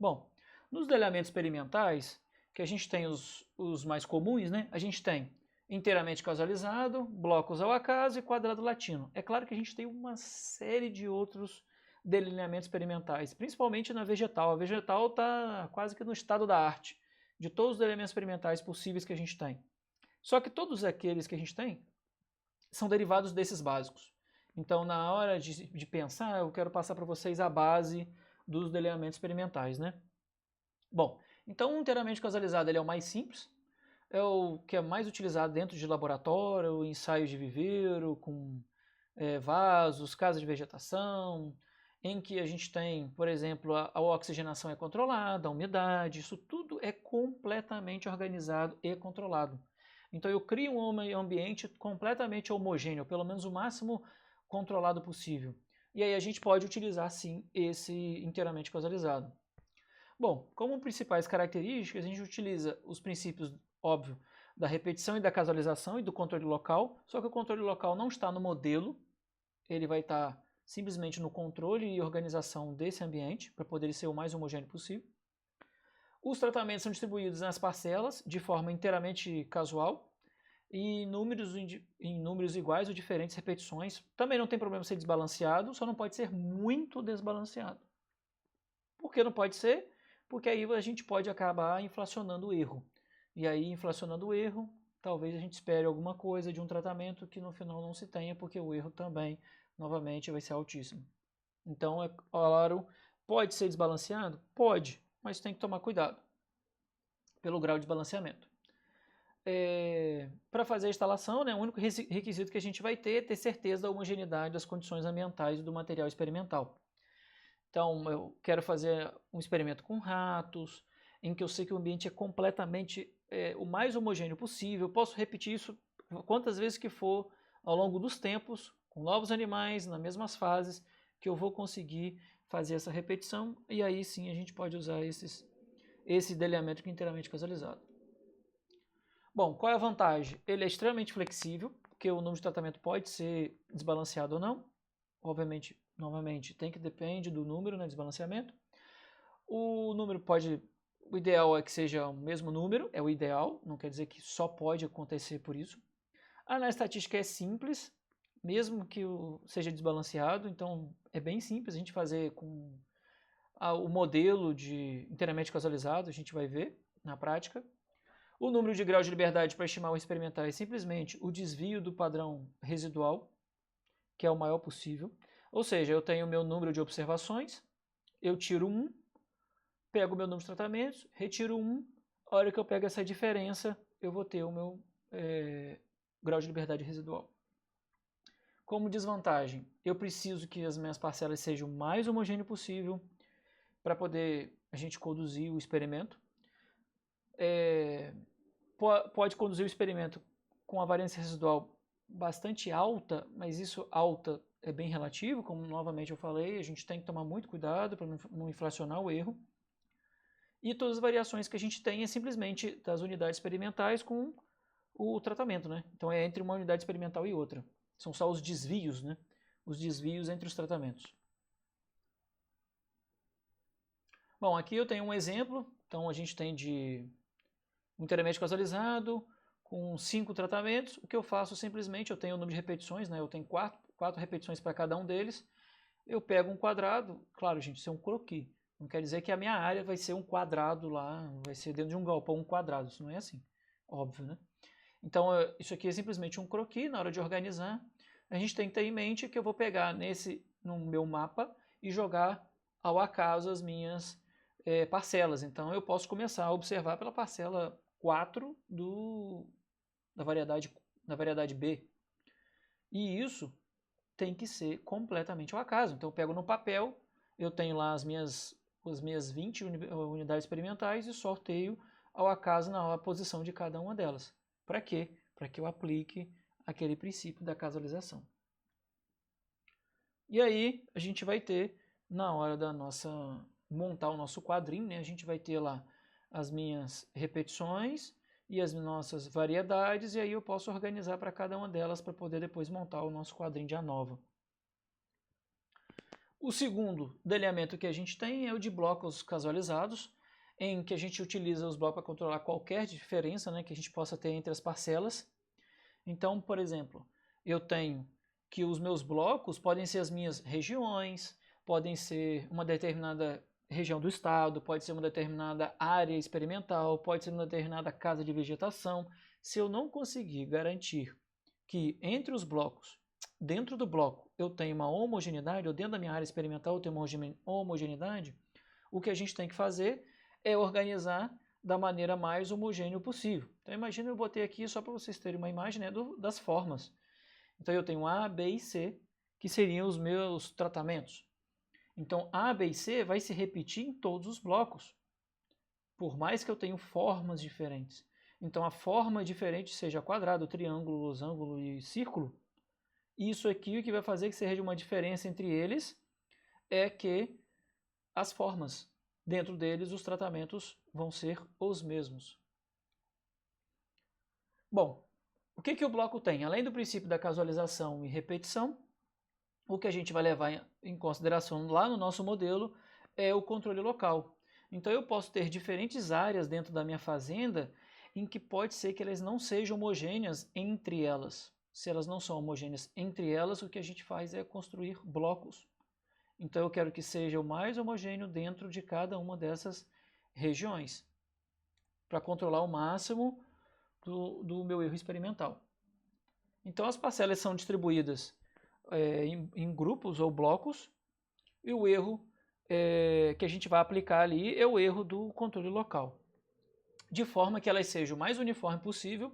Bom, nos delhamentos experimentais, que a gente tem os mais comuns, né? A gente tem inteiramente causalizado, blocos ao acaso e quadrado latino. É claro que a gente tem uma série de outros delineamentos experimentais, principalmente na vegetal. A vegetal está quase que no estado da arte, de todos os delineamentos experimentais possíveis que a gente tem. Só que todos aqueles que a gente tem são derivados desses básicos. Então, na hora de pensar, eu quero passar para vocês a base dos delineamentos experimentais, né? Bom, então o inteiramente causalizado ele é o mais simples, é o que é mais utilizado dentro de laboratório, ensaios de viveiro, com vasos, casas de vegetação, em que a gente tem, por exemplo, a oxigenação é controlada, a umidade, isso tudo é completamente organizado e controlado. Então eu crio um ambiente completamente homogêneo, pelo menos o máximo controlado possível. E aí a gente pode utilizar sim esse inteiramente causalizado. Bom, como principais características, a gente utiliza os princípios, óbvio, da repetição e da causalização e do controle local, só que o controle local não está no modelo, ele vai estar simplesmente no controle e organização desse ambiente, para poder ser o mais homogêneo possível. Os tratamentos são distribuídos nas parcelas, de forma inteiramente casual, e em números iguais ou diferentes repetições. Também não tem problema ser desbalanceado, só não pode ser muito desbalanceado. Por que não pode ser? Porque aí a gente pode acabar inflacionando o erro. E aí, inflacionando o erro, talvez a gente espere alguma coisa de um tratamento que no final não se tenha, porque o erro também, novamente, vai ser altíssimo. Então, é claro, pode ser desbalanceado? Pode, mas tem que tomar cuidado pelo grau de desbalanceamento. Para fazer a instalação, né, o único requisito que a gente vai ter é ter certeza da homogeneidade das condições ambientais do material experimental. Então, eu quero fazer um experimento com ratos, em que eu sei que o ambiente é completamente o mais homogêneo possível. Eu posso repetir isso quantas vezes que for ao longo dos tempos, com novos animais, nas mesmas fases, que eu vou conseguir fazer essa repetição. E aí sim a gente pode usar esse delineamento inteiramente causalizado. Bom, qual é a vantagem? Ele é extremamente flexível, porque o número de tratamento pode ser desbalanceado ou não. Obviamente, novamente, depende do número, né, desbalanceamento. O número pode, o ideal é que seja o mesmo número, é o ideal, não quer dizer que só pode acontecer por isso. A análise estatística é simples, mesmo que seja desbalanceado, então é bem simples a gente fazer com o modelo de inteiramente causalizado, a gente vai ver na prática. O número de graus de liberdade para estimar o experimental é simplesmente o desvio do padrão residual, que é o maior possível. Ou seja, eu tenho o meu número de observações, eu tiro 1, pego o meu número de tratamentos, retiro 1, a hora que eu pego essa diferença, eu vou ter o meu grau de liberdade residual. Como desvantagem, eu preciso que as minhas parcelas sejam o mais homogêneo possível para poder a gente conduzir o experimento. Pode conduzir o experimento com a variância residual bastante alta, mas isso alta é bem relativo, como novamente eu falei, a gente tem que tomar muito cuidado para não inflacionar o erro. E todas as variações que a gente tem é simplesmente das unidades experimentais com o tratamento, né? Então é entre uma unidade experimental e outra. São só os desvios, né? Os desvios entre os tratamentos. Bom, aqui eu tenho um exemplo. Então a gente tem de um inteiramente causalizado com 5 tratamentos. O que eu faço simplesmente, eu tenho o número de repetições, né? Eu tenho 4 repetições para cada um deles. Eu pego um quadrado, claro, gente, isso é um croquis. Não quer dizer que a minha área vai ser um quadrado lá, vai ser dentro de um galpão um quadrado. Isso não é assim, óbvio, né? Então, isso aqui é simplesmente um croquis. Na hora de organizar, a gente tem que ter em mente que eu vou pegar no meu mapa e jogar ao acaso as minhas parcelas. Então, eu posso começar a observar pela parcela 4 da variedade B. E isso tem que ser completamente ao acaso. Então eu pego no papel, eu tenho lá as minhas 20 unidades experimentais e sorteio ao acaso na posição de cada uma delas. Para quê? Para que eu aplique aquele princípio da causalização. E aí a gente vai ter, na hora da montar o nosso quadrinho, né, a gente vai ter lá as minhas repetições e as nossas variedades, e aí eu posso organizar para cada uma delas para poder depois montar o nosso quadrinho de ANOVA. O segundo delineamento que a gente tem é o de blocos casualizados, em que a gente utiliza os blocos para controlar qualquer diferença, né, que a gente possa ter entre as parcelas. Então, por exemplo, eu tenho que os meus blocos podem ser as minhas regiões, podem ser uma determinada região do estado, pode ser uma determinada área experimental, pode ser uma determinada casa de vegetação. Se eu não conseguir garantir que entre os blocos, dentro do bloco, eu tenho uma homogeneidade, ou dentro da minha área experimental eu tenho uma homogeneidade, o que a gente tem que fazer é organizar da maneira mais homogênea possível. Então imagina, eu botei aqui só para vocês terem uma imagem, né, das formas. Então eu tenho A, B e C, que seriam os meus tratamentos. Então A, B e C vai se repetir em todos os blocos, por mais que eu tenha formas diferentes. Então a forma diferente seja quadrado, triângulo, losango e círculo, isso aqui o que vai fazer que seja uma diferença entre eles é que as formas, dentro deles os tratamentos vão ser os mesmos. Bom, o que o bloco tem? Além do princípio da casualização e repetição, o que a gente vai levar em consideração lá no nosso modelo é o controle local. Então eu posso ter diferentes áreas dentro da minha fazenda em que pode ser que elas não sejam homogêneas entre elas. Se elas não são homogêneas entre elas, o que a gente faz é construir blocos. Então eu quero que seja o mais homogêneo dentro de cada uma dessas regiões, para controlar o máximo do meu erro experimental. Então as parcelas são distribuídas em grupos ou blocos, e o erro que a gente vai aplicar ali é o erro do controle local, de forma que elas sejam o mais uniforme possível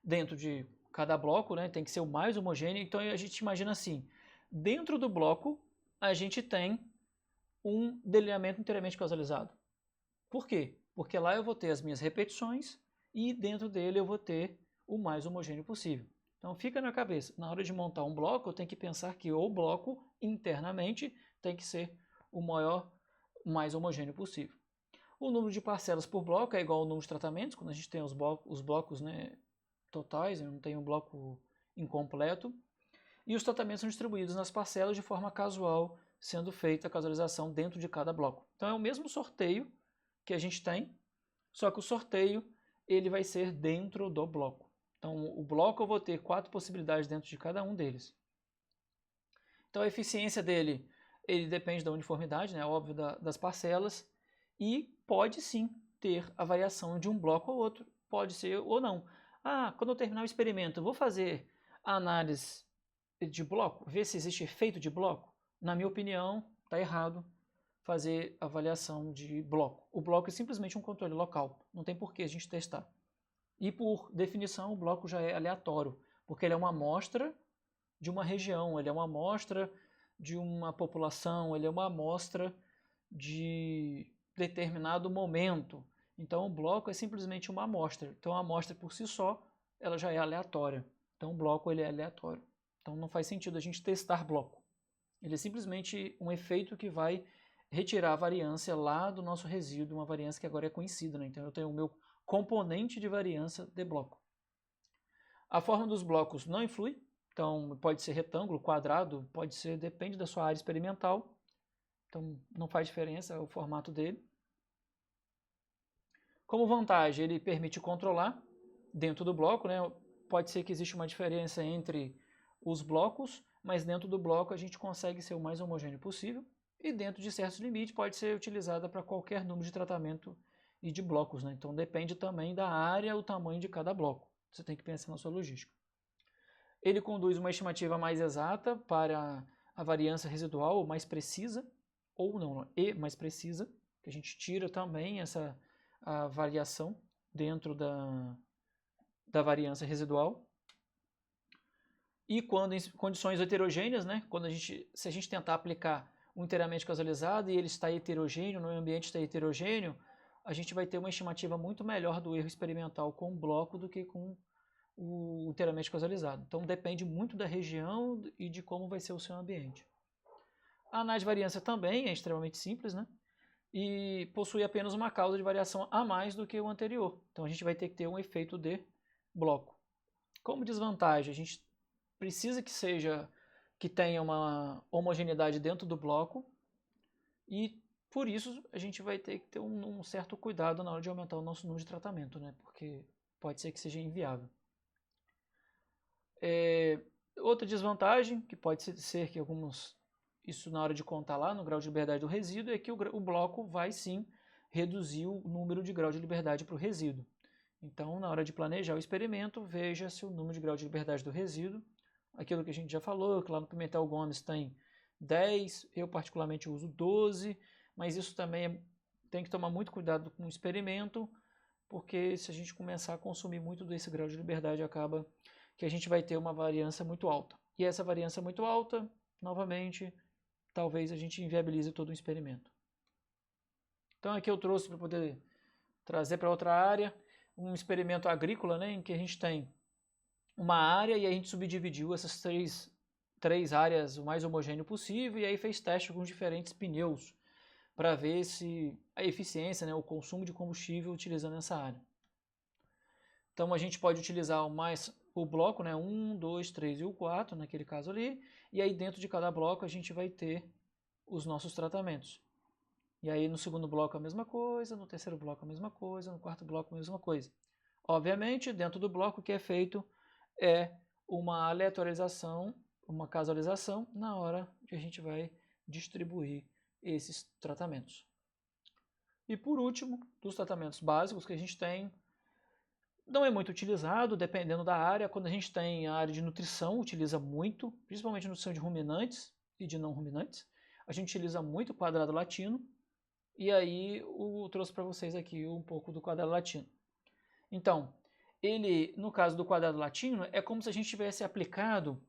dentro de cada bloco, né? Tem que ser o mais homogêneo. Então a gente imagina assim, dentro do bloco a gente tem um delineamento inteiramente causalizado. Por quê? Porque lá eu vou ter as minhas repetições e dentro dele eu vou ter o mais homogêneo possível. Então fica na cabeça, na hora de montar um bloco eu tenho que pensar que o bloco internamente tem que ser o mais homogêneo possível. O número de parcelas por bloco é igual ao número de tratamentos, quando a gente tem os blocos, né, totais, eu não tenho um bloco incompleto, e os tratamentos são distribuídos nas parcelas de forma casual, sendo feita a casualização dentro de cada bloco. Então é o mesmo sorteio que a gente tem, só que o sorteio ele vai ser dentro do bloco. Então o bloco eu vou ter 4 possibilidades dentro de cada um deles. Então a eficiência dele ele depende da uniformidade, né, óbvio, das parcelas, e pode sim ter a variação de um bloco ao outro, pode ser ou não. Quando eu terminar o experimento, eu vou fazer a análise de bloco, ver se existe efeito de bloco. Na minha opinião, está errado fazer avaliação de bloco. O bloco é simplesmente um controle local, não tem por que a gente testar. E por definição, o bloco já é aleatório, porque ele é uma amostra de uma região, ele é uma amostra de uma população, ele é uma amostra de determinado momento. Então o bloco é simplesmente uma amostra. Então a amostra por si só, ela já é aleatória. Então o bloco ele é aleatório. Então não faz sentido a gente testar bloco. Ele é simplesmente um efeito que vai retirar a variância lá do nosso resíduo, uma variância que agora é conhecida, né? Então eu tenho o meu componente de variância de bloco. A forma dos blocos não influi, então pode ser retângulo, quadrado, pode ser, depende da sua área experimental. Então não faz diferença o formato dele. Como vantagem, ele permite controlar dentro do bloco, né? Pode ser que exista uma diferença entre os blocos, mas dentro do bloco a gente consegue ser o mais homogêneo possível, e dentro de certos limites pode ser utilizada para qualquer número de tratamento e de blocos, né? Então depende também da área, o tamanho de cada bloco. Você tem que pensar na sua logística. Ele conduz uma estimativa mais exata para a variância residual mais precisa, ou não, mais precisa, que a gente tira também a variação dentro da variância residual. E quando em condições heterogêneas, né, se a gente tentar aplicar um inteiramente causalizado e ele está heterogêneo, no ambiente está heterogêneo, a gente vai ter uma estimativa muito melhor do erro experimental com o bloco do que com o inteiramente causalizado. Então depende muito da região e de como vai ser o seu ambiente. A análise de variância também é extremamente simples, né? E possui apenas uma causa de variação a mais do que o anterior. Então a gente vai ter que ter um efeito de bloco. Como desvantagem, a gente precisa que que tenha uma homogeneidade dentro do bloco e por isso a gente vai ter que ter um certo cuidado na hora de aumentar o nosso número de tratamento, né? Porque pode ser que seja inviável. Outra desvantagem, que pode ser que isso na hora de contar lá no grau de liberdade do resíduo, é que o bloco vai sim reduzir o número de grau de liberdade para o resíduo. Então, na hora de planejar o experimento, veja se o número de grau de liberdade do resíduo, aquilo que a gente já falou, que lá no Pimentel Gomes tem 10, eu particularmente uso 12, mas isso também tem que tomar muito cuidado com o experimento, porque se a gente começar a consumir muito desse grau de liberdade, acaba que a gente vai ter uma variância muito alta. E essa variância muito alta, novamente, talvez a gente inviabilize todo o experimento. Então aqui eu trouxe para poder trazer para outra área um experimento agrícola, né, em que a gente tem uma área e a gente subdividiu essas três áreas o mais homogêneo possível e aí fez teste com diferentes pneus para ver se a eficiência, né, o consumo de combustível utilizando essa área. Então a gente pode utilizar o bloco, né, 1, 2, 3 e o 4, naquele caso ali, e aí dentro de cada bloco a gente vai ter os nossos tratamentos. E aí no segundo bloco a mesma coisa, no terceiro bloco a mesma coisa, no quarto bloco a mesma coisa. Obviamente, dentro do bloco o que é feito é uma aleatorização, uma casualização na hora que a gente vai distribuir esses tratamentos. E por último, dos tratamentos básicos que a gente tem, não é muito utilizado, dependendo da área. Quando a gente tem a área de nutrição, utiliza muito, principalmente nutrição de ruminantes e de não ruminantes. A gente utiliza muito o quadrado latino, e aí eu trouxe para vocês aqui um pouco do quadrado latino. Então, ele, no caso do quadrado latino, é como se a gente tivesse aplicado,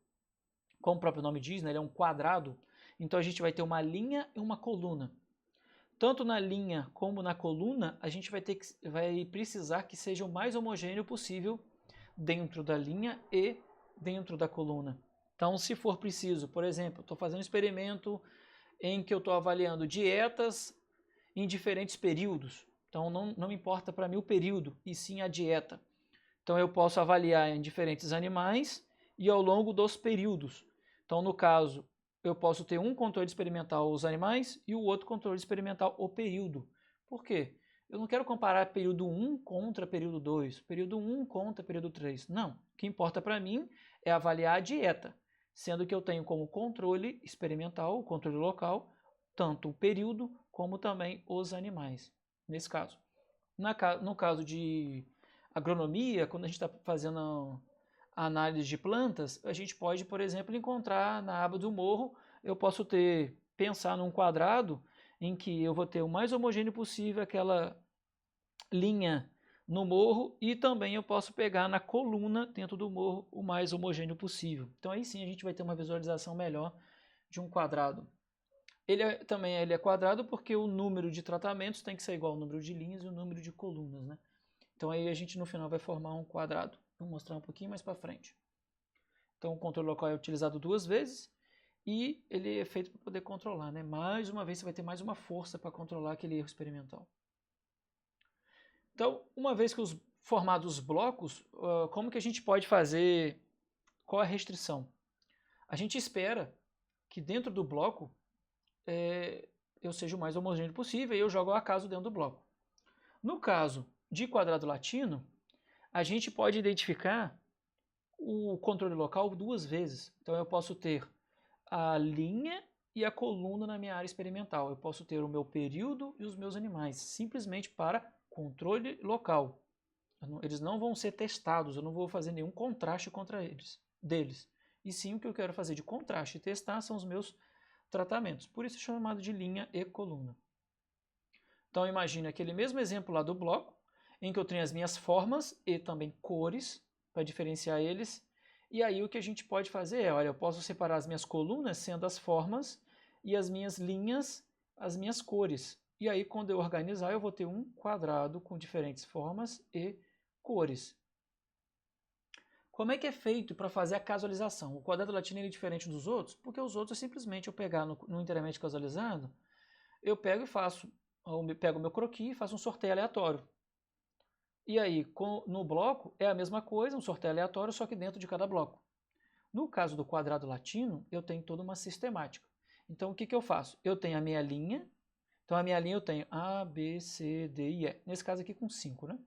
como o próprio nome diz, né, ele é um quadrado, então a gente vai ter uma linha e uma coluna. Tanto na linha como na coluna, a gente vai precisar que seja o mais homogêneo possível dentro da linha e dentro da coluna. Então, se for preciso, por exemplo, estou fazendo um experimento em que eu estou avaliando dietas em diferentes períodos. Então, não importa para mim o período, e sim a dieta. Então, eu posso avaliar em diferentes animais e ao longo dos períodos. Então, no caso, eu posso ter um controle experimental os animais e o outro controle experimental o período. Por quê? Eu não quero comparar período 1 contra período 2, período 1 contra período 3. Não. O que importa para mim é avaliar a dieta, sendo que eu tenho como controle experimental, o controle local, tanto o período como também os animais, nesse caso. No caso de agronomia, quando a gente está fazendo a análise de plantas, a gente pode, por exemplo, encontrar na aba do morro, eu posso pensar num quadrado em que eu vou ter o mais homogêneo possível aquela linha no morro e também eu posso pegar na coluna dentro do morro o mais homogêneo possível. Então aí sim a gente vai ter uma visualização melhor de um quadrado. Ele é quadrado porque o número de tratamentos tem que ser igual ao número de linhas e o número de colunas, né? Então aí a gente no final vai formar um quadrado. Vou mostrar um pouquinho mais para frente. Então o controle local é utilizado 2 vezes e ele é feito para poder controlar, né? Mais uma vez você vai ter mais uma força para controlar aquele erro experimental. Então, uma vez que formados os blocos, como que a gente pode fazer? Qual a restrição? A gente espera que dentro do bloco eu seja o mais homogêneo possível e eu jogo ao acaso dentro do bloco. No caso de quadrado latino, a gente pode identificar o controle local 2 vezes. Então eu posso ter a linha e a coluna na minha área experimental. Eu posso ter o meu período e os meus animais, simplesmente para controle local. Eles não vão ser testados, eu não vou fazer nenhum contraste contra deles. E sim, o que eu quero fazer de contraste e testar são os meus tratamentos. Por isso é chamado de linha e coluna. Então imagine aquele mesmo exemplo lá do bloco, em que eu tenho as minhas formas e também cores, para diferenciar eles. E aí o que a gente pode fazer é, olha, eu posso separar as minhas colunas sendo as formas e as minhas linhas, as minhas cores. E aí quando eu organizar eu vou ter um quadrado com diferentes formas e cores. Como é que é feito para fazer a casualização? O quadrado latino é diferente dos outros, porque os outros é simplesmente eu pegar no inteiramente casualizado, eu pego e pego o meu croquis e faço um sorteio aleatório. E aí, no bloco, é a mesma coisa, um sorteio aleatório, só que dentro de cada bloco. No caso do quadrado latino, eu tenho toda uma sistemática. Então, o que eu faço? Eu tenho a minha linha. Então, a minha linha eu tenho A, B, C, D e E. Nesse caso aqui com 5, né?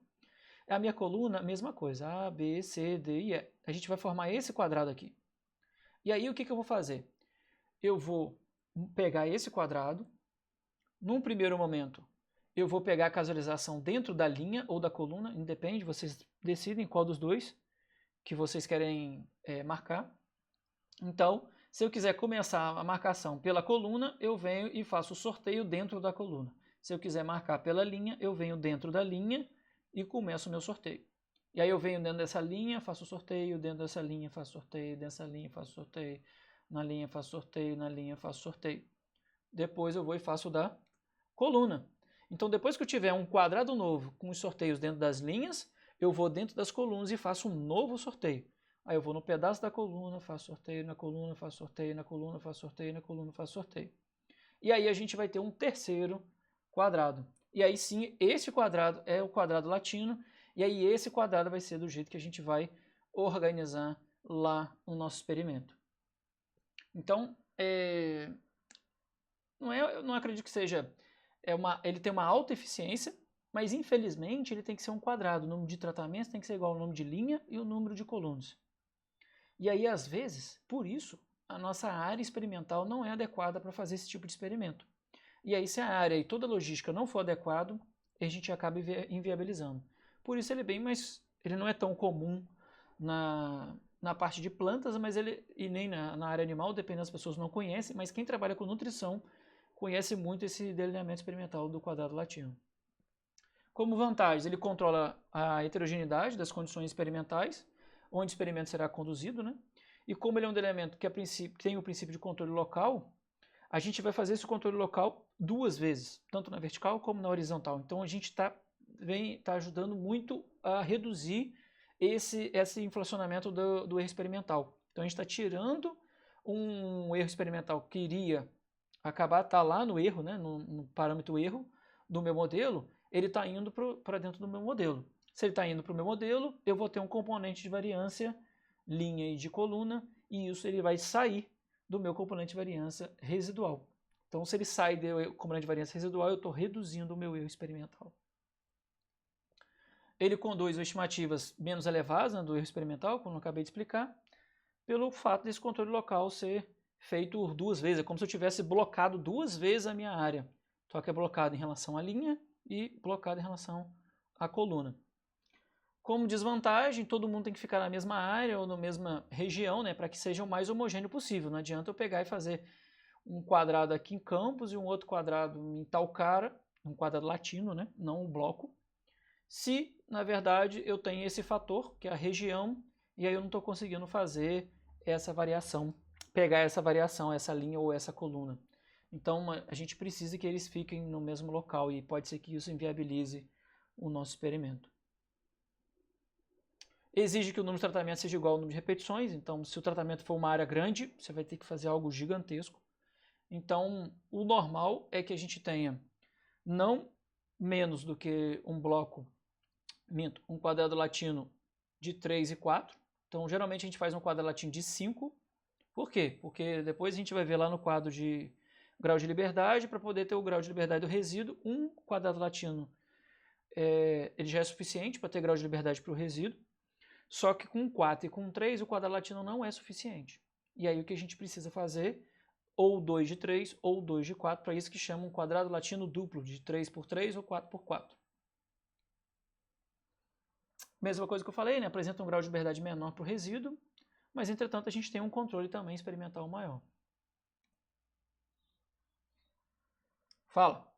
A minha coluna, mesma coisa. A, B, C, D e E. A gente vai formar esse quadrado aqui. E aí, o que eu vou fazer? Eu vou pegar esse quadrado. Num primeiro momento, eu vou pegar a casualização dentro da linha ou da coluna, independe, vocês decidem qual dos dois que vocês querem marcar. Então, se eu quiser começar a marcação pela coluna, eu venho e faço o sorteio dentro da coluna. Se eu quiser marcar pela linha, eu venho dentro da linha e começo o meu sorteio. E aí eu venho dentro dessa linha, faço o sorteio, dentro dessa linha, faço sorteio, dessa linha, faço sorteio, na linha, faço sorteio, na linha, faço sorteio. Depois eu vou e faço o da coluna. Então, depois que eu tiver um quadrado novo com os sorteios dentro das linhas, eu vou dentro das colunas e faço um novo sorteio. Aí eu vou no pedaço da coluna, faço sorteio na coluna, faço sorteio na coluna, faço sorteio na coluna, faço sorteio. E aí a gente vai ter um terceiro quadrado. E aí sim, esse quadrado é o quadrado latino, e aí esse quadrado vai ser do jeito que a gente vai organizar lá no nosso experimento. Então, eu não acredito que seja... ele tem uma alta eficiência, mas infelizmente ele tem que ser um quadrado. O número de tratamentos tem que ser igual ao número de linha e o número de colunas. E aí, às vezes, por isso, a nossa área experimental não é adequada para fazer esse tipo de experimento. E aí, se a área e toda a logística não for adequado, a gente acaba inviabilizando. Por isso ele é bem mais... ele não é tão comum na parte de plantas, mas e nem na área animal, dependendo das pessoas não conhecem, mas quem trabalha com nutrição conhece muito esse delineamento experimental do quadrado latino. Como vantagens, ele controla a heterogeneidade das condições experimentais, onde o experimento será conduzido, né? E como ele é um delineamento que tem o princípio de controle local, a gente vai fazer esse controle local 2 vezes, tanto na vertical como na horizontal. Então a gente está ajudando muito a reduzir esse inflacionamento do erro experimental. Então a gente está tirando um erro experimental que iria acabar lá no erro, né, no parâmetro erro do meu modelo, ele está indo para dentro do meu modelo. Se ele está indo para o meu modelo, eu vou ter um componente de variância, linha e de coluna, e isso ele vai sair do meu componente de variância residual. Então, se ele sai do componente de variância residual, eu estou reduzindo o meu erro experimental. Ele conduz estimativas menos elevadas, né, do erro experimental, como eu acabei de explicar, pelo fato desse controle local ser feito 2 vezes. É como se eu tivesse blocado 2 vezes a minha área. Só que é blocado em relação à linha e blocado em relação à coluna. Como desvantagem, todo mundo tem que ficar na mesma área ou na mesma região, né, para que seja o mais homogêneo possível. Não adianta eu pegar e fazer um quadrado aqui em Campos e um outro quadrado em Talcara, um quadrado latino, né, não um bloco, se, na verdade, eu tenho esse fator, que é a região, e aí eu não estou conseguindo fazer essa variação, pegar essa variação, essa linha ou essa coluna. Então, a gente precisa que eles fiquem no mesmo local e pode ser que isso inviabilize o nosso experimento. Exige que o número de tratamentos seja igual ao número de repetições, então se o tratamento for uma área grande, você vai ter que fazer algo gigantesco. Então, o normal é que a gente tenha não menos do que um bloco, um quadrado latino de 3 e 4. Então, geralmente a gente faz um quadrado latino de 5. Por quê? Porque depois a gente vai ver lá no quadro de grau de liberdade, para poder ter o grau de liberdade do resíduo, um quadrado latino ele já é suficiente para ter grau de liberdade para o resíduo. Só que com 4 e com 3, o quadrado latino não é suficiente. E aí o que a gente precisa fazer? Ou 2 de 3 ou 2 de 4, para isso que chama um quadrado latino duplo, de 3 por 3 ou 4 por 4. Mesma coisa que eu falei, né? Apresenta um grau de liberdade menor para o resíduo, mas entretanto a gente tem um controle também experimental maior. Fala.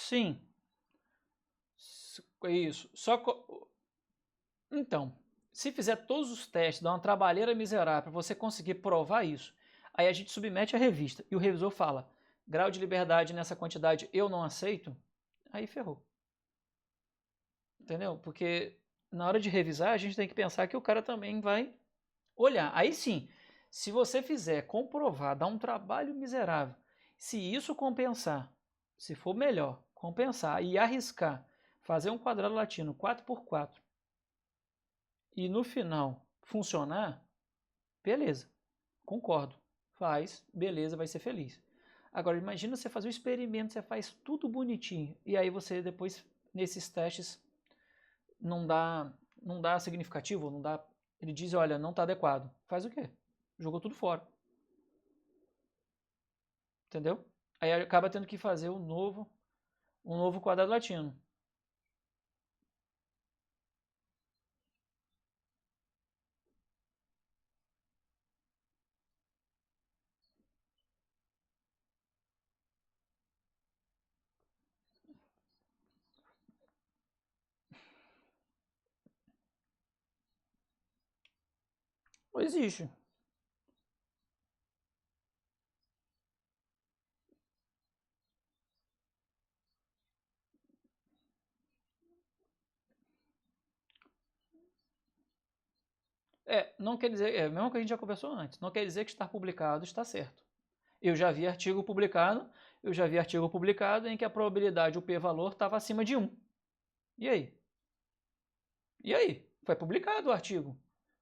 Sim, isso. Então, se fizer todos os testes, dá uma trabalheira miserável para você conseguir provar isso, aí a gente submete à revista e o revisor fala: grau de liberdade nessa quantidade eu não aceito, aí ferrou. Entendeu? Porque na hora de revisar, a gente tem que pensar que o cara também vai olhar. Aí sim, se você fizer comprovar, dar um trabalho miserável, se isso compensar, se for melhor, compensar e arriscar fazer um quadrado latino 4x4 e no final funcionar, beleza, concordo. Faz, beleza, vai ser feliz. Agora imagina você fazer o experimento, você faz tudo bonitinho e aí você depois nesses testes não dá significativo, não dá, ele diz, olha, não está adequado. Faz o quê? Jogou tudo fora. Entendeu? Aí acaba tendo que fazer um novo quadrado latino. Não existe. Não quer dizer, mesmo que a gente já conversou antes, não quer dizer que estar publicado está certo. Eu já vi artigo publicado, em que a probabilidade, o p-valor, estava acima de 1. E aí? E aí? Foi publicado o artigo.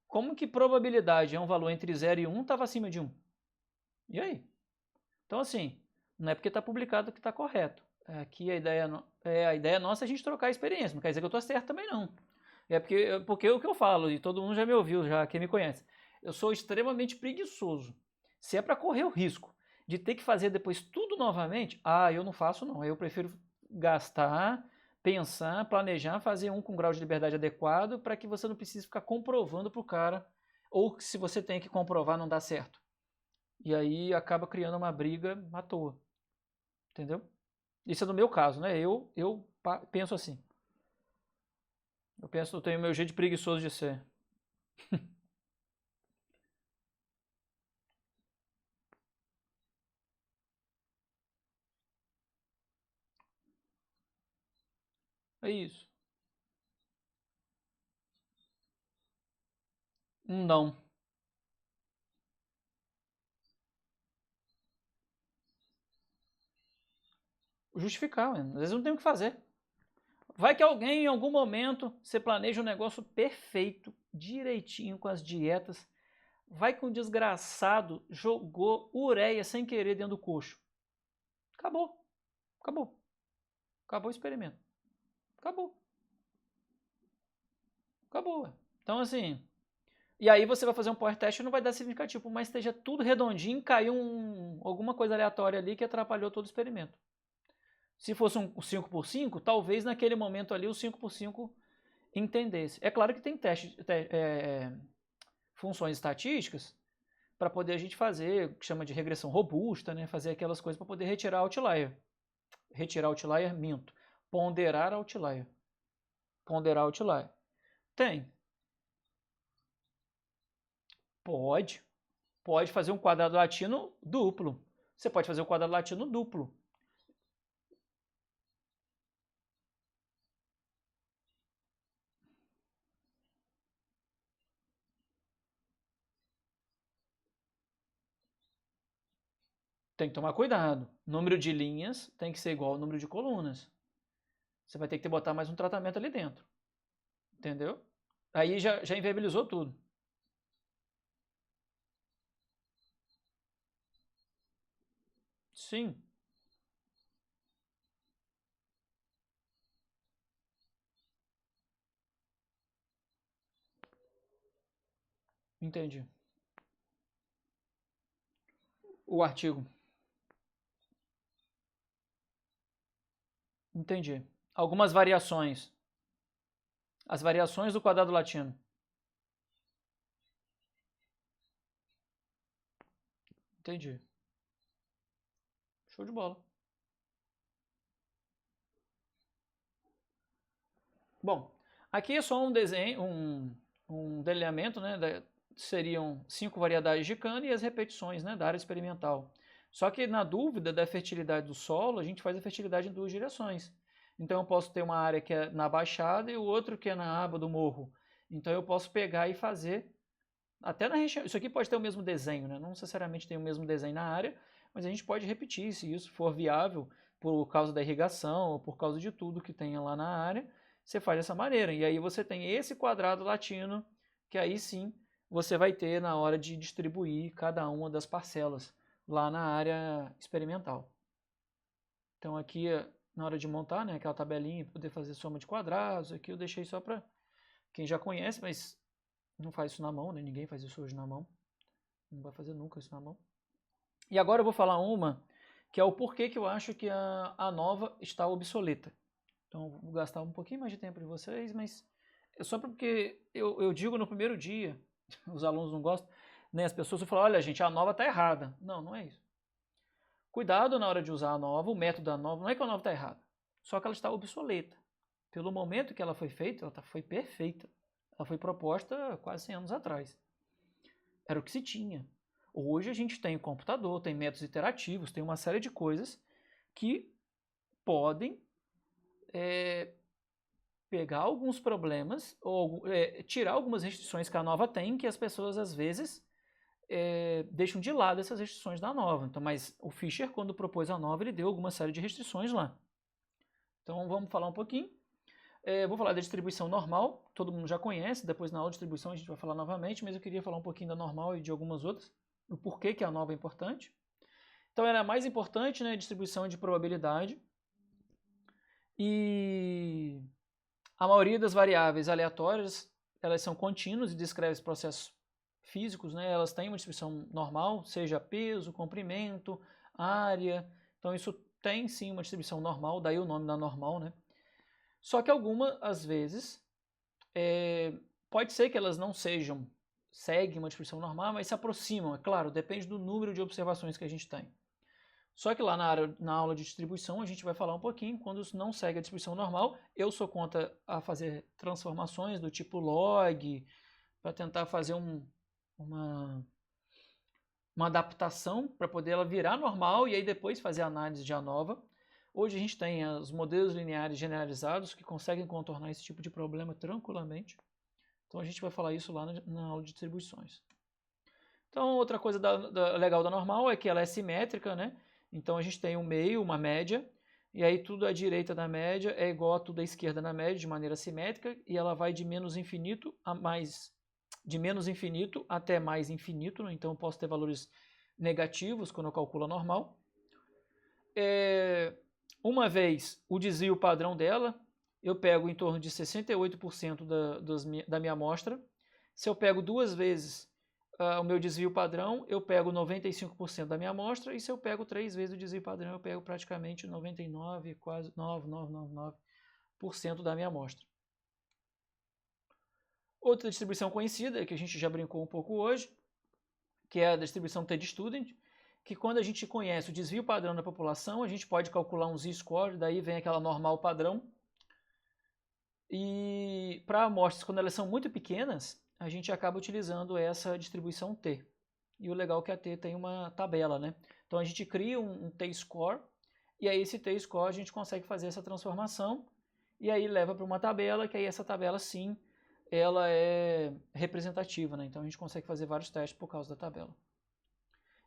Como que probabilidade é um valor entre 0 e 1 estava acima de 1? E aí? Então, assim, não é porque está publicado que está correto. Aqui a ideia nossa é a gente trocar a experiência. Não quer dizer que eu estou certo também, não. É porque o que eu falo, e todo mundo já me ouviu, já quem me conhece, eu sou extremamente preguiçoso. Se é para correr o risco de ter que fazer depois tudo novamente, eu não faço não. Eu prefiro gastar, pensar, planejar, fazer um com grau de liberdade adequado para que você não precise ficar comprovando para o cara, ou se você tem que comprovar não dá certo. E aí acaba criando uma briga à toa. Entendeu? Isso é no meu caso, né? Eu penso assim. Eu tenho o meu jeito preguiçoso de ser. É isso. Não. Justificar, mano. Às vezes não tem o que fazer. Vai que alguém em algum momento você planeja um negócio perfeito, direitinho com as dietas. Vai que um desgraçado jogou ureia sem querer dentro do coxo. Acabou. Acabou. Acabou o experimento. Acabou. Acabou. Ué. Então, assim. E aí você vai fazer um power test e não vai dar significativo, mas esteja tudo redondinho, caiu alguma coisa aleatória ali que atrapalhou todo o experimento. Se fosse um 5x5, talvez naquele momento ali o 5x5 entendesse. É claro que tem funções estatísticas para poder a gente fazer, o que chama de regressão robusta, né? Fazer aquelas coisas para poder retirar outlier. Retirar outlier, minto. Ponderar outlier. Ponderar outlier. Tem. Pode. Pode fazer um quadrado latino duplo. Você pode fazer um quadrado latino duplo. Tem que tomar cuidado. Número de linhas tem que ser igual ao número de colunas. Você vai ter que botar mais um tratamento ali dentro. Entendeu? Aí já inviabilizou tudo. Sim, entendi. O artigo. Entendi. Algumas variações. As variações do quadrado latino. Entendi. Show de bola. Bom, aqui é só um desenho, um delineamento, né? Seriam 5 variedades de cana e as repetições, né, da área experimental. Só que na dúvida da fertilidade do solo, a gente faz a fertilidade em 2 direções. Então eu posso ter uma área que é na baixada e o outro que é na aba do morro. Então eu posso pegar e fazer, até na região, isso aqui pode ter o mesmo desenho, né? Não necessariamente tem o mesmo desenho na área, mas a gente pode repetir se isso for viável por causa da irrigação ou por causa de tudo que tenha lá na área, você faz dessa maneira. E aí você tem esse quadrado latino, que aí sim você vai ter na hora de distribuir cada uma das parcelas lá na área experimental. Então aqui, na hora de montar, né, aquela tabelinha, poder fazer soma de quadrados, aqui eu deixei só para quem já conhece, mas não faz isso na mão, né? Ninguém faz isso hoje na mão. Não vai fazer nunca isso na mão. E agora eu vou falar uma, que é o porquê que eu acho que a nova está obsoleta. Então vou gastar um pouquinho mais de tempo de vocês, mas é só porque eu digo no primeiro dia, os alunos não gostam, né? As pessoas falam, olha gente, a nova está errada. Não, não é isso. Cuidado na hora de usar a nova, o método da nova, não é que a nova está errada, só que ela está obsoleta. Pelo momento que ela foi feita, ela foi perfeita. Ela foi proposta quase 100 anos atrás. Era o que se tinha. Hoje a gente tem computador, tem métodos iterativos, tem uma série de coisas que podem pegar alguns problemas ou tirar algumas restrições que a nova tem, que as pessoas às vezes deixam de lado essas restrições da nova. Então, mas o Fischer, quando propôs a nova, ele deu alguma série de restrições lá. Então vamos falar um pouquinho. Vou falar da distribuição normal, todo mundo já conhece, depois na aula de distribuição a gente vai falar novamente, mas eu queria falar um pouquinho da normal e de algumas outras, o porquê que a nova é importante. Então era a mais importante, né, distribuição de probabilidade, e a maioria das variáveis aleatórias, elas são contínuas e descrevem processos físicos, né, elas têm uma distribuição normal, seja peso, comprimento, área, então isso tem sim uma distribuição normal, daí o nome da normal, né. Só que algumas, às vezes, pode ser que elas não seguem uma distribuição normal, mas se aproximam, é claro, depende do número de observações que a gente tem. Só que lá na aula de distribuição a gente vai falar um pouquinho, quando não segue a distribuição normal, eu sou contra a fazer transformações do tipo log, para tentar fazer uma adaptação para poder ela virar normal e aí depois fazer a análise de ANOVA. Hoje a gente tem os modelos lineares generalizados que conseguem contornar esse tipo de problema tranquilamente. Então a gente vai falar isso lá na aula de distribuições. Então outra coisa legal da normal é que ela é simétrica, né? Então a gente tem um meio, uma média, e aí tudo à direita da média é igual a tudo à esquerda na média de maneira simétrica, e ela vai de menos infinito a mais, de menos infinito até mais infinito, né? Então eu posso ter valores negativos quando eu calculo a normal. Uma vez o desvio padrão dela, eu pego em torno de 68% da minha amostra. Se eu pego 2 vezes o meu desvio padrão, eu pego 95% da minha amostra, e se eu pego 3 vezes o desvio padrão, eu pego praticamente 99, quase 99,99% da minha amostra. Outra distribuição conhecida, que a gente já brincou um pouco hoje, que é a distribuição t-student, que quando a gente conhece o desvio padrão da população, a gente pode calcular um z-score, daí vem aquela normal padrão. E para amostras, quando elas são muito pequenas, a gente acaba utilizando essa distribuição t. E o legal é que a t tem uma tabela, né? Então a gente cria um t-score, e aí esse t-score a gente consegue fazer essa transformação, e aí leva para uma tabela, que aí essa tabela sim, ela é representativa, né? Então a gente consegue fazer vários testes por causa da tabela.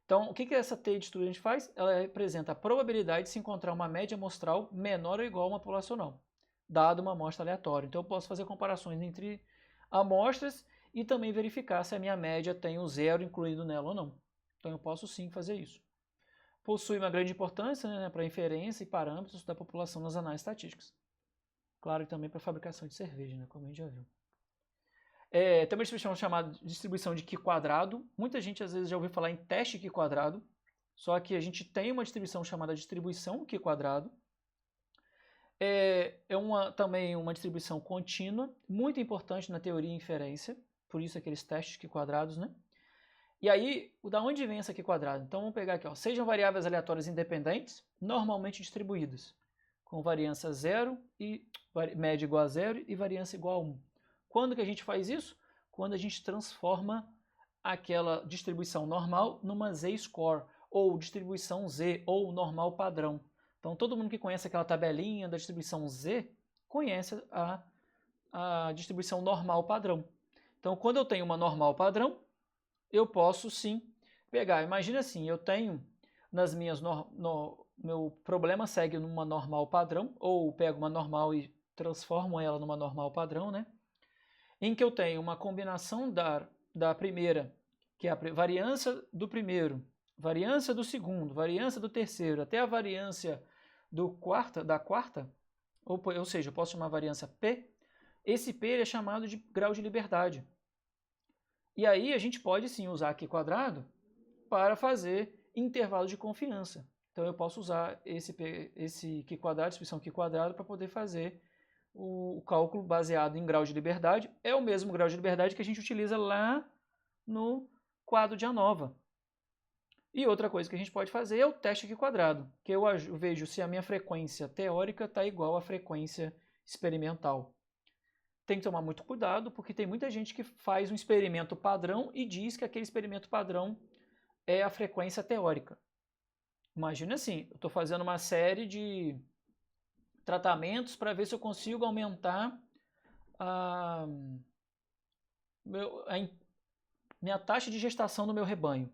Então, o que essa t-student faz? Ela representa a probabilidade de se encontrar uma média amostral menor ou igual a uma populacional, dado uma amostra aleatória. Então, eu posso fazer comparações entre amostras e também verificar se a minha média tem o zero incluído nela ou não. Então, eu posso sim fazer isso. Possui uma grande importância, né, para inferência e parâmetros da população nas análises estatísticas. Claro, e também para a fabricação de cerveja, né, como a gente já viu. Tem uma distribuição chamada distribuição de Q². Muita gente às vezes já ouviu falar em teste Q², só que a gente tem uma distribuição chamada distribuição Q². Também uma distribuição contínua, muito importante na teoria e inferência, por isso aqueles testes Q², né? E aí, da onde vem essa Q²? Então vamos pegar aqui, ó, sejam variáveis aleatórias independentes, normalmente distribuídas. com variância 0 e média igual a 0 e variância igual a 1. Quando que a gente faz isso? Quando a gente transforma aquela distribuição normal numa z-score, ou distribuição z, ou normal padrão. Então todo mundo que conhece aquela tabelinha da distribuição z, conhece a distribuição normal padrão. Então quando eu tenho uma normal padrão, eu posso sim pegar, imagina assim, eu tenho nas minhas, meu problema segue numa normal padrão, ou pego uma normal e transformo ela numa normal padrão, né? Em que eu tenho uma combinação da primeira, que é a variância do primeiro, variância do segundo, variância do terceiro, até a variância da quarta, ou seja, eu posso chamar variância P, esse P é chamado de grau de liberdade. E aí a gente pode sim usar Q quadrado para fazer intervalo de confiança. Então eu posso usar esse Q quadrado, distribuição Q quadrado, para poder fazer o cálculo baseado em grau de liberdade. É o mesmo grau de liberdade que a gente utiliza lá no quadro de ANOVA. E outra coisa que a gente pode fazer é o teste Q quadrado, que eu vejo se a minha frequência teórica está igual à frequência experimental. Tem que tomar muito cuidado, porque tem muita gente que faz um experimento padrão e diz que aquele experimento padrão é a frequência teórica. Imagina assim, eu estou fazendo uma série de tratamentos para ver se eu consigo aumentar a minha taxa de gestação do meu rebanho.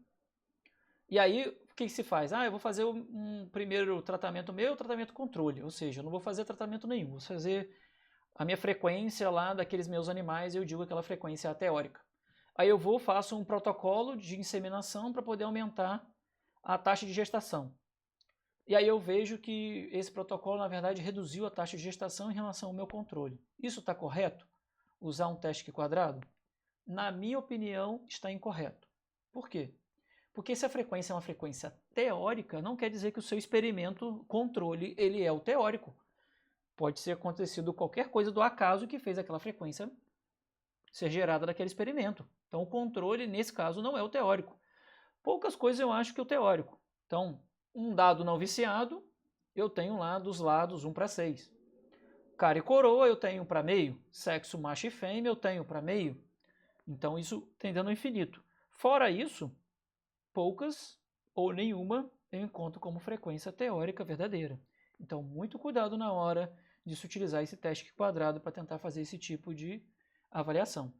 E aí, o que se faz? Eu vou fazer um primeiro tratamento meu, tratamento controle, ou seja, eu não vou fazer tratamento nenhum, vou fazer a minha frequência lá daqueles meus animais, eu digo aquela frequência teórica. Aí eu faço um protocolo de inseminação para poder aumentar a taxa de gestação. E aí eu vejo que esse protocolo, na verdade, reduziu a taxa de gestação em relação ao meu controle. Isso está correto? Usar um teste Q quadrado? Na minha opinião, está incorreto. Por quê? Porque se a frequência é uma frequência teórica, não quer dizer que o seu experimento controle ele é o teórico. Pode ser acontecido qualquer coisa do acaso que fez aquela frequência ser gerada daquele experimento. Então o controle, nesse caso, não é o teórico. Poucas coisas eu acho que é o teórico. Então, um dado não viciado, eu tenho lá dos lados 1:6. Cara e coroa eu tenho para meio. Sexo macho e fêmea eu tenho para meio. Então isso tendendo ao infinito. Fora isso, poucas ou nenhuma eu encontro como frequência teórica verdadeira. Então, muito cuidado na hora de se utilizar esse teste Q quadrado para tentar fazer esse tipo de avaliação.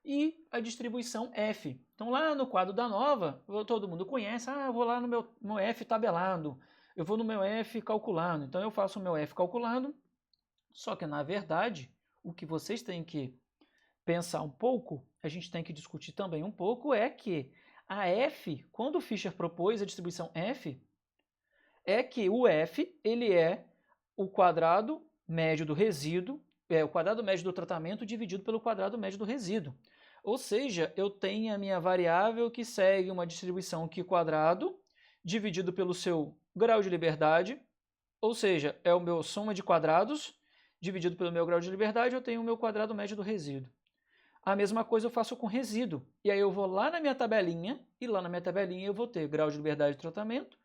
E a distribuição F. Então, lá no quadro da ANOVA, todo mundo conhece, eu vou lá no meu F tabelado, eu vou no meu F calculado. Então, eu faço o meu F calculado, só que, na verdade, o que vocês têm que pensar um pouco, a gente tem que discutir também um pouco, é que a F, quando o Fischer propôs a distribuição F, é que o F ele é o quadrado médio do resíduo, o quadrado médio do tratamento dividido pelo quadrado médio do resíduo. Ou seja, eu tenho a minha variável que segue uma distribuição Q quadrado dividido pelo seu grau de liberdade, ou seja, é o meu soma de quadrados dividido pelo meu grau de liberdade, eu tenho o meu quadrado médio do resíduo. A mesma coisa eu faço com resíduo. E aí eu vou lá na minha tabelinha, e lá na minha tabelinha eu vou ter grau de liberdade do tratamento,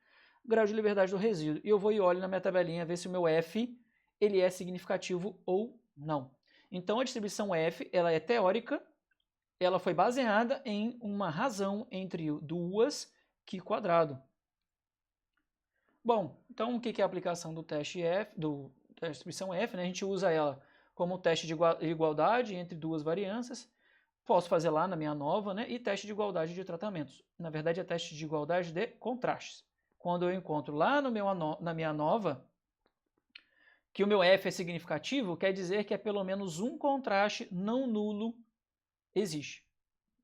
grau de liberdade do resíduo. E eu vou e olho na minha tabelinha ver se o meu F ele é significativo ou não. Então a distribuição F ela é teórica, ela foi baseada em uma razão entre duas Q quadrado. Bom, então o que é a aplicação do teste F, da distribuição F? Né? A gente usa ela como teste de igualdade entre duas variâncias. Posso fazer lá na minha ANOVA, né? E teste de igualdade de tratamentos. Na verdade é teste de igualdade de contrastes. Quando eu encontro lá na minha ANOVA que o meu F é significativo, quer dizer que é pelo menos um contraste não nulo existe.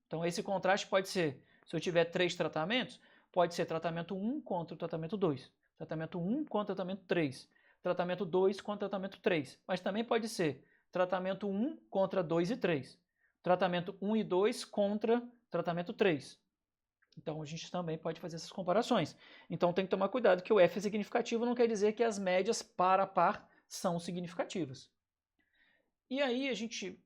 Então esse contraste pode ser, se eu tiver 3 tratamentos, pode ser tratamento 1 contra o tratamento 2, tratamento 1 contra o tratamento 3, tratamento 2 contra o tratamento 3, mas também pode ser tratamento 1 contra 2 e 3, tratamento 1 e 2 contra tratamento 3. Então a gente também pode fazer essas comparações. Então tem que tomar cuidado que o F é significativo não quer dizer que as médias par a par são significativas. E aí a gente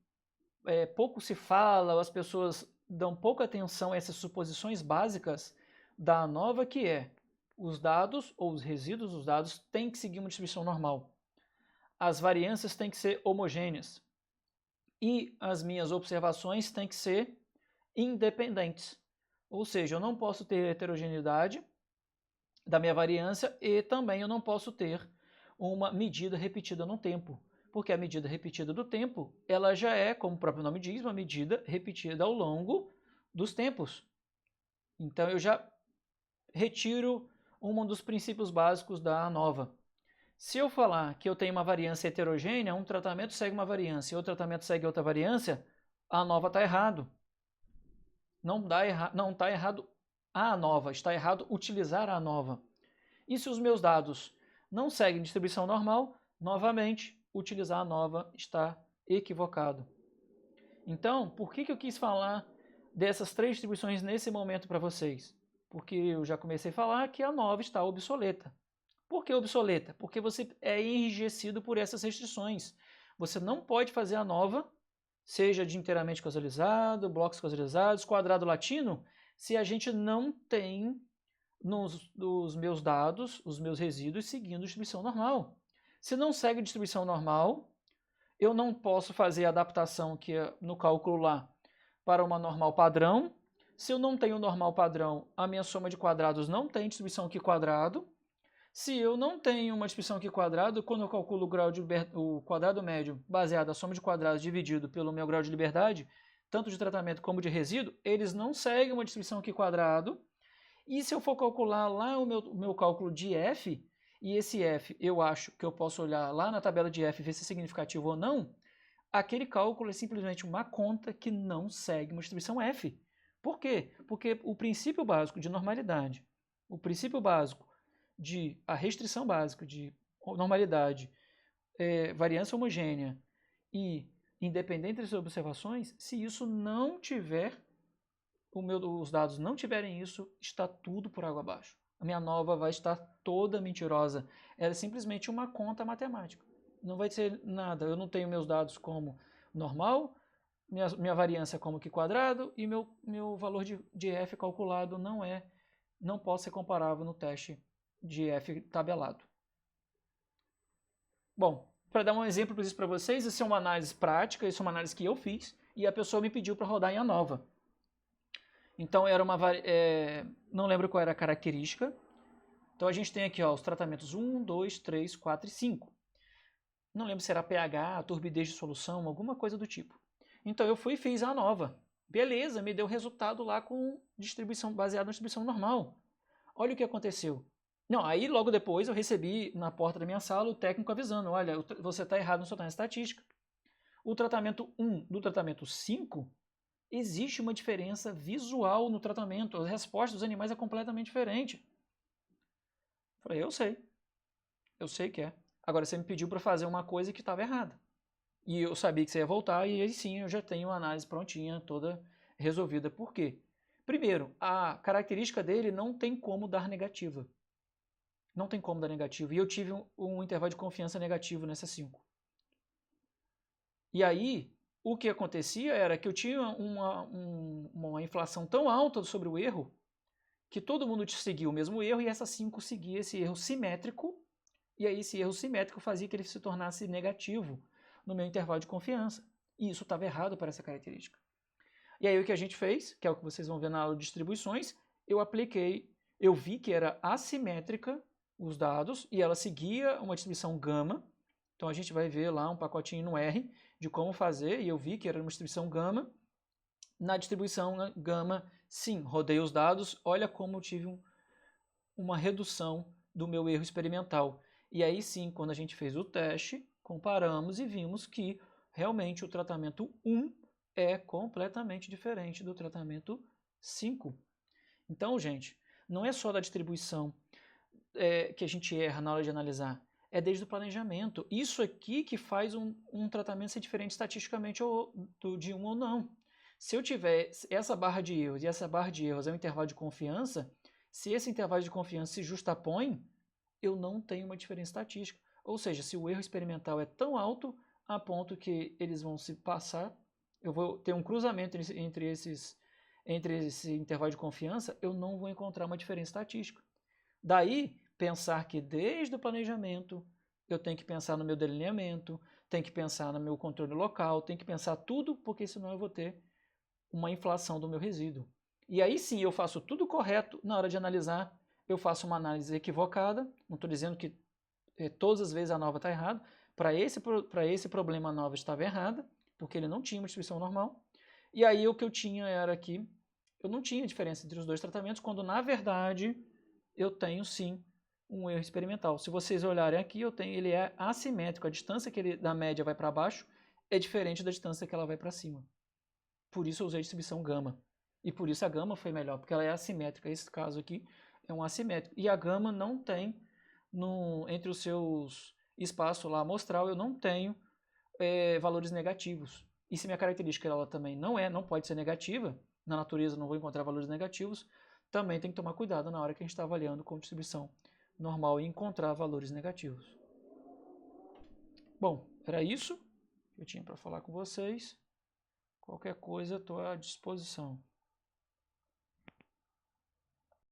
pouco se fala, as pessoas dão pouca atenção a essas suposições básicas da ANOVA, que é os dados ou os resíduos dos dados têm que seguir uma distribuição normal. As variâncias têm que ser homogêneas. E as minhas observações têm que ser independentes. Ou seja, eu não posso ter heterogeneidade da minha variância e também eu não posso ter uma medida repetida no tempo. Porque a medida repetida do tempo, ela já é, como o próprio nome diz, uma medida repetida ao longo dos tempos. Então eu já retiro um dos princípios básicos da ANOVA. Se eu falar que eu tenho uma variância heterogênea, um tratamento segue uma variância e outro tratamento segue outra variância, a ANOVA está errado. Não está errado a ANOVA, está errado utilizar a ANOVA. E se os meus dados não seguem distribuição normal, novamente, utilizar a ANOVA está equivocado. Então, por que eu quis falar dessas 3 distribuições nesse momento para vocês? Porque eu já comecei a falar que a ANOVA está obsoleta. Por que obsoleta? Porque você é enrijecido por essas restrições. Você não pode fazer a ANOVA, seja de inteiramente causalizado, blocos causalizados, quadrado latino, se a gente não tem nos meus dados, os meus resíduos, seguindo distribuição normal. Se não segue distribuição normal, eu não posso fazer a adaptação que é no cálculo lá para uma normal padrão. Se eu não tenho normal padrão, a minha soma de quadrados não tem distribuição Q quadrado. Se eu não tenho uma distribuição Q quadrado, quando eu calculo o quadrado médio baseado na soma de quadrados dividido pelo meu grau de liberdade, tanto de tratamento como de resíduo, eles não seguem uma distribuição Q quadrado. E se eu for calcular lá o meu cálculo de f, e esse f eu acho que eu posso olhar lá na tabela de f e ver se é significativo ou não, aquele cálculo é simplesmente uma conta que não segue uma distribuição f. Por quê? Porque o princípio básico de normalidade, o princípio básico a restrição básica de normalidade, variância homogênea e independente das observações, se isso não tiver, os dados não tiverem isso, está tudo por água abaixo. A minha ANOVA vai estar toda mentirosa. Ela é simplesmente uma conta matemática. Não vai ser nada. Eu não tenho meus dados como normal, minha variância como Q quadrado e meu valor de f calculado não pode ser comparável no teste de f tabelado. Bom, para dar um exemplo disso para vocês, isso é uma análise prática, isso é uma análise que eu fiz e a pessoa me pediu para rodar em ANOVA. Então era não lembro qual era a característica. Então a gente tem aqui os tratamentos 1, 2, 3, 4 e 5. Não lembro se era pH, turbidez de solução, alguma coisa do tipo. Então eu fui e fiz a ANOVA. Beleza, me deu resultado lá com distribuição baseada na distribuição normal. Olha o que aconteceu. Não, aí logo depois eu recebi na porta da minha sala o técnico avisando, olha, você está errado no seu tratamento estatística. O tratamento 1 do tratamento 5, existe uma diferença visual no tratamento, a resposta dos animais é completamente diferente. Falei, eu sei que é. Agora você me pediu para fazer uma coisa que estava errada. E eu sabia que você ia voltar e aí sim eu já tenho uma análise prontinha, toda resolvida. Por quê? Primeiro, a característica dele não tem como dar negativa. Não tem como dar negativo. E eu tive um intervalo de confiança negativo nessa 5. E aí, o que acontecia era que eu tinha uma inflação tão alta sobre o erro que todo mundo seguia o mesmo erro e essa 5 seguia esse erro simétrico. E aí esse erro simétrico fazia que ele se tornasse negativo no meu intervalo de confiança. E isso estava errado para essa característica. E aí o que a gente fez, que é o que vocês vão ver na aula de distribuições, eu vi que era assimétrica os dados e ela seguia uma distribuição gama. Então a gente vai ver lá um pacotinho no R de como fazer e eu vi que era uma distribuição gama. Na distribuição gama, sim, rodei os dados, olha como eu tive uma redução do meu erro experimental. E aí sim, quando a gente fez o teste, comparamos e vimos que realmente o tratamento 1 é completamente diferente do tratamento 5. Então, gente, não é só da distribuição que a gente erra na hora de analisar, é desde o planejamento. Isso aqui que faz um tratamento ser diferente estatisticamente de um ou não. Se eu tiver essa barra de erros e essa barra de erros é um intervalo de confiança, se esse intervalo de confiança se justapõe, eu não tenho uma diferença estatística. Ou seja, se o erro experimental é tão alto a ponto que eles vão se passar, eu vou ter um cruzamento entre esse intervalo de confiança, eu não vou encontrar uma diferença estatística. Daí, pensar que desde o planejamento, eu tenho que pensar no meu delineamento, tenho que pensar no meu controle local, tenho que pensar tudo, porque senão eu vou ter uma inflação do meu resíduo. E aí sim, eu faço tudo correto na hora de analisar, eu faço uma análise equivocada, não estou dizendo que todas as vezes a nova está errada, para esse problema a nova estava errada, porque ele não tinha uma distribuição normal, e aí o que eu tinha era que eu não tinha diferença entre os dois tratamentos, quando na verdade eu tenho sim um erro experimental. Se vocês olharem aqui, ele é assimétrico, a distância que ele da média vai para baixo é diferente da distância que ela vai para cima. Por isso eu usei a distribuição gama. E por isso a gama foi melhor, porque ela é assimétrica. Esse caso aqui é um assimétrico. E a gama não tem, entre os seus espaços lá amostral, eu não tenho valores negativos. E se minha característica ela também não pode ser negativa, na natureza não vou encontrar valores negativos, também tem que tomar cuidado na hora que a gente está avaliando com distribuição normal e encontrar valores negativos. Bom, era isso que eu tinha para falar com vocês. Qualquer coisa, estou à disposição.